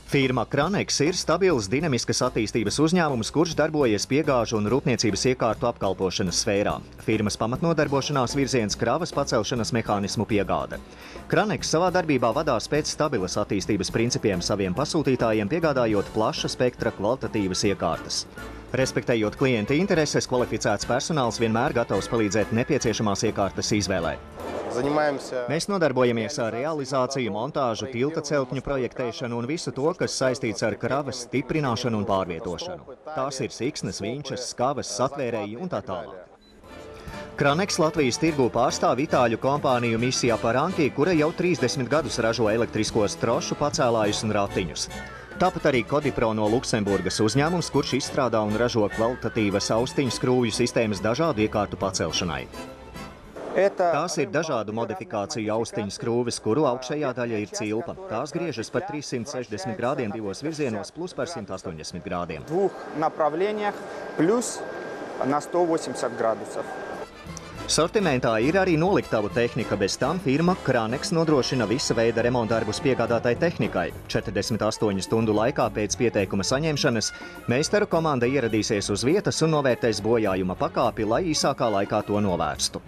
Firma Kranex ir stabils, dinamiskas attīstības uzņēmums, kurš darbojas piegāžu un rūpniecības iekārtu apkalpošanas sfērā. Firmas pamatnodarbošanās virziens kravas pacelšanas mehānismu piegāde. Kranex savā darbībā vadās pēc stabilas attīstības principiem saviem pasūtītājiem, piegādājot plaša spektra kvalitatīvas iekārtas. Respektējot klienta intereses, kvalificēts personāls vienmēr gatavs palīdzēt nepieciešamās iekārtas izvēlē. Mēs nodarbojamies ar realizāciju, montāžu, tilta celtņu projektēšanu un visu to, kas saistīts ar kravas stiprināšanu un pārvietošanu. Tās ir siksnas, vinčas, skavas, satvērēji un tā tālāk. Kranex Latvijas tirgū pārstāv itāļu kompāniju Misija Paranki, kura jau 30 gadus ražo elektriskos trošu pacēlājus un ratiņus. Tāpat arī Kodipro no Luksemburgas uzņēmums, kurš izstrādā un ražo kvalitatīvas austiņu skrūvju sistēmas dažādu iekārtu pacelšanai. Tās ir dažādu modifikāciju austiņu skrūves, kuru augšējā daļa ir cilpa. Tās griežas par 360 grādiem divos virzienos plus par 180 grādiem. Sortimentā ir arī noliktavu tehnika, bez tam firma Kranex nodrošina visa veida remontdarbus piegādātai tehnikai. 48 stundu laikā pēc pieteikuma saņemšanas meistaru komanda ieradīsies uz vietas un novērtēs bojājuma pakāpi, lai īsākā laikā to novērstu.